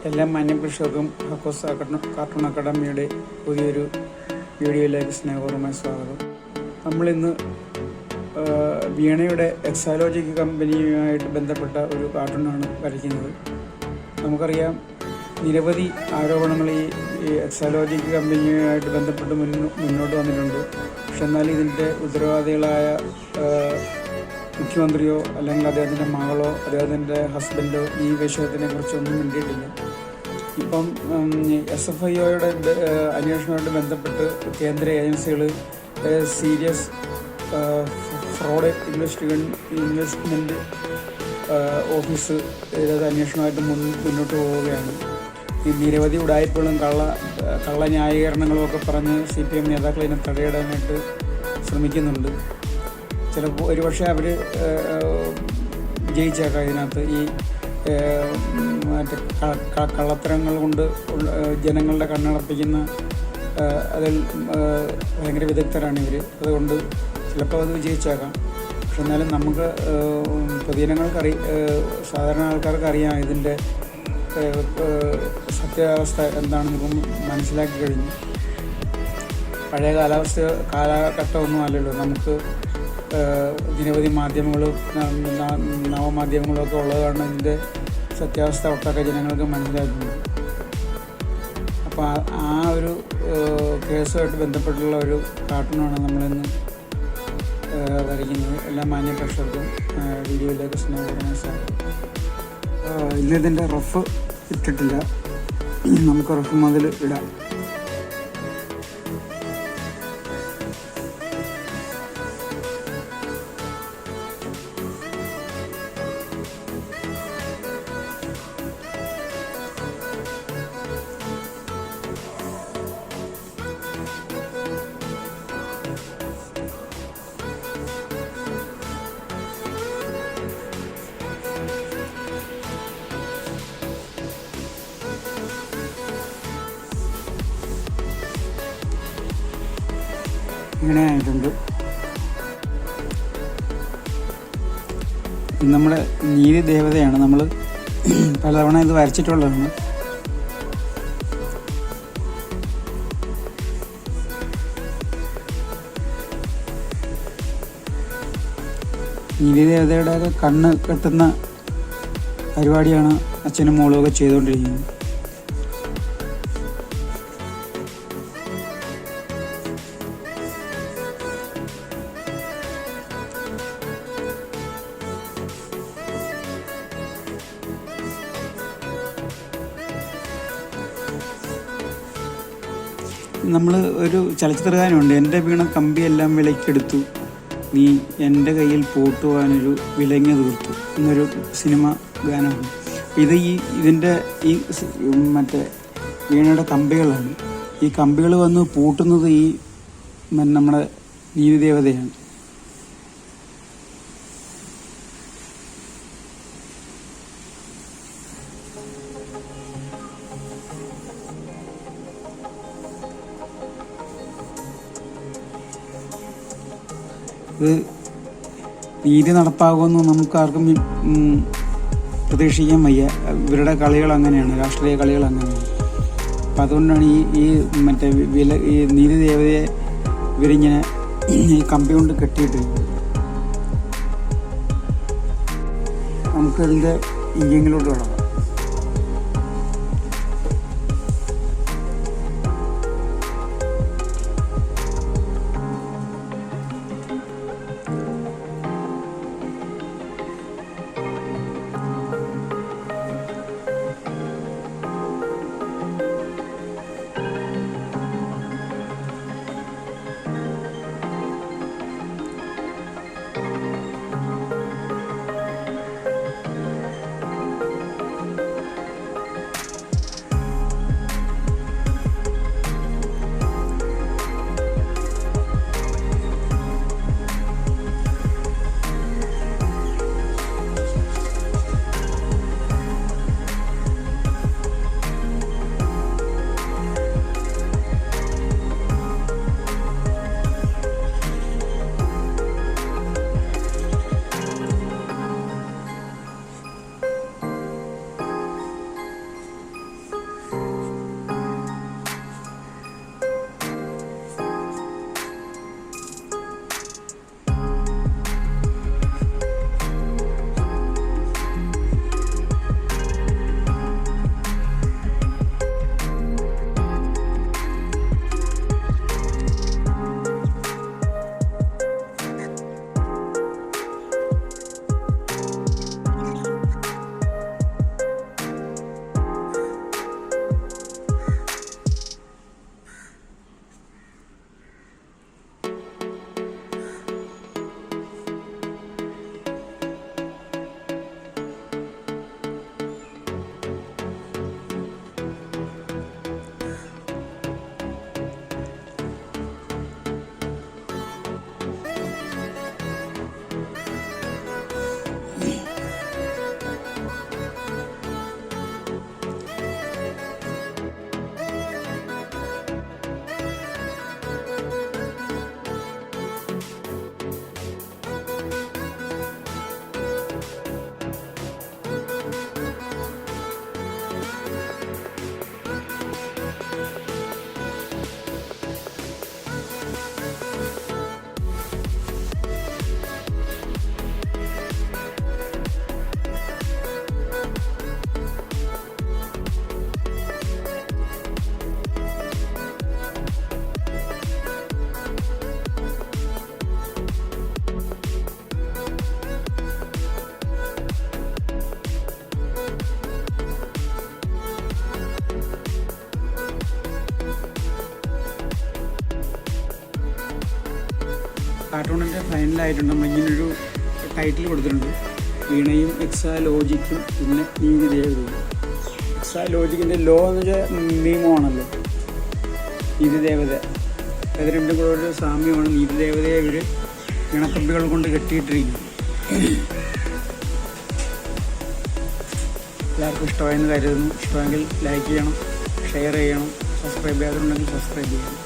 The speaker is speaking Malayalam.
എല്ലാ മാന്യപ്രേക്ഷകർക്കും ഹക്കോസ് കാർട്ടൂൺ അക്കാഡമിയുടെ പുതിയൊരു വീഡിയോയിലേക്ക് സ്നേഹപൂർവ്വമായ സ്വാഗതം. നമ്മളിന്ന് വീണയുടെ എക്സാലോജിക് കമ്പനിയുമായിട്ട് ബന്ധപ്പെട്ട ഒരു കാർട്ടൂണാണ് വരയ്ക്കുന്നത്. നമുക്കറിയാം, നിരവധി ആരോപണങ്ങൾ ഈ എക്സാലോജിക് കമ്പനിയുമായിട്ട് ബന്ധപ്പെട്ട് മുന്നോട്ട് വന്നിട്ടുണ്ട്. പക്ഷെ എന്നാൽ ഇതിൻ്റെ ഉത്തരവാദികളായ മുഖ്യമന്ത്രിയോ അല്ലെങ്കിൽ അദ്ദേഹത്തിൻ്റെ മകളോ അദ്ദേഹത്തിൻ്റെ ഹസ്ബൻഡോ ഈ വിഷയത്തിനെ കുറിച്ചൊന്നും മിണ്ടിയിട്ടില്ല. ഇപ്പം SFIOയുടെ അന്വേഷണവുമായിട്ട് ബന്ധപ്പെട്ട് കേന്ദ്ര ഏജൻസികൾ സീരിയസ് ഫ്രോഡ് ഇൻവെസ്റ്റ്മെൻറ്റ് ഓഫീസ് അന്വേഷണമായിട്ട് മുന്നോട്ട് പോവുകയാണ്. ഈ നിരവധി ഉടായ്പകളും കള്ള ന്യായീകരണങ്ങളും ഒക്കെ പറഞ്ഞ് CPM നേതാക്കൾ ഇതിനെ തടയിടാനായിട്ട് ശ്രമിക്കുന്നുണ്ട്. ചിലപ്പോൾ ഒരുപക്ഷെ അവർ വിജയിച്ചേക്കാം ഇതിനകത്ത്. ഈ മറ്റേ കള്ളത്തരങ്ങൾ കൊണ്ട് ജനങ്ങളുടെ കണ്ണടപ്പിക്കുന്ന അതിൽ ഭയങ്കര വിദഗ്ധരാണ് ഇവർ. അതുകൊണ്ട് ചിലപ്പോൾ അത് വിജയിച്ചേക്കാം. പക്ഷെ എന്നാലും നമുക്ക് സാധാരണ ആൾക്കാർക്ക് അറിയാം ഇതിൻ്റെ സത്യാവസ്ഥ എന്താണെന്ന് മനസ്സിലാക്കി കഴിഞ്ഞു. പഴയ കാലഘട്ടമൊന്നും അല്ലല്ലോ. നമുക്ക് നിരവധി മാധ്യമങ്ങളും നവമാധ്യമങ്ങളും ഒക്കെ ഉള്ളത് കാരണം ഇതിൻ്റെ സത്യാവസ്ഥ ഒട്ടൊക്കെ ജനങ്ങൾക്ക് മനസ്സിലാക്കുന്നു. അപ്പോൾ ആ ഒരു കേസുമായിട്ട് ബന്ധപ്പെട്ടുള്ള ഒരു കാർട്ടൂണാണ് നമ്മളിന്ന് വരയ്ക്കുന്നത്. എല്ലാ മാന്യപ്രേക്ഷകർക്കും വീഡിയോയിലേക്ക് സ്നേഹപൂർവ്വമായ സ്വാഗതം. ഇന്നിതിൻ്റെ റഫ് ഇട്ടിട്ടില്ല, നമുക്ക് റഫ് മുതൽ ഇടാം. ഇങ്ങനെ ആയിട്ടുണ്ട്. നമ്മുടെ നീതി ദേവതയാണ്. നമ്മൾ പലതവണ ഇത് വരച്ചിട്ടുള്ളതാണ്. നീതി ദേവതയുടെ കണ്ണ് കെട്ടുന്ന പരിപാടിയാണ് അച്ഛനും മോളും ഒക്കെ ചെയ്തുകൊണ്ടിരിക്കുന്നത്. നമ്മൾ ഒരു ചലച്ചിത്രഗാനമുണ്ട്, എൻ്റെ വീണ കമ്പിയെല്ലാം വിലക്കെടുത്തു, നീ എൻ്റെ കയ്യിൽ പൂട്ടുവാനൊരു വിലങ്ങ തീർത്തു എന്നൊരു സിനിമ ഗാനമാണ്. ഇതിൻ്റെ മറ്റേ വീണയുടെ കമ്പികളാണ്. ഈ കമ്പികൾ വന്ന് പൂട്ടുന്നത് നമ്മുടെ നീതിദേവതയാണ്. ഇത് നീതി നടപ്പാകുമെന്ന് നമുക്കാർക്കും പ്രതീക്ഷിക്കാൻ വയ്യ. ഇവരുടെ കളികൾ അങ്ങനെയാണ്, രാഷ്ട്രീയ കളികൾ അങ്ങനെയാണ്. അപ്പം അതുകൊണ്ടാണ് ഈ നീതി ദേവതയെ ഇവരിങ്ങനെ ഈ കമ്പി കൊണ്ട് കെട്ടിയിട്ടിരിക്കുന്നത്. നമുക്കതിൻ്റെ ഇഞ്ചിങ്ങിലോട്ട് തുടങ്ങാം. കാർട്ടൂണിൻ്റെ ഫൈനലായിട്ടുണ്ട്. ഇങ്ങനൊരു ടൈറ്റിൽ കൊടുത്തിട്ടുണ്ട്, വീണയും എക്സാലോജിക്കും പിന്നെ നീതി ദേവതയും. എക്സാലോജിക്കിൻ്റെ ലോ എന്ന് വെച്ചാൽ നിയമമാണല്ലോ, നീതി ദേവത. അത് രണ്ടും കൂടെ ഒരു സാമ്യമാണ്. നീതി ദേവതയെ ഇവർ ഇണക്കമ്പികൾ കൊണ്ട് കെട്ടിയിട്ടിരിക്കുന്നു. എല്ലാവർക്കും ഇഷ്ടമായെന്ന് കരുതുന്നു. ഇഷ്ടമെങ്കിൽ ലൈക്ക് ചെയ്യണം, ഷെയർ ചെയ്യണം, സബ്സ്ക്രൈബ് ചെയ്യാതുണ്ടെങ്കിൽ സബ്സ്ക്രൈബ് ചെയ്യണം.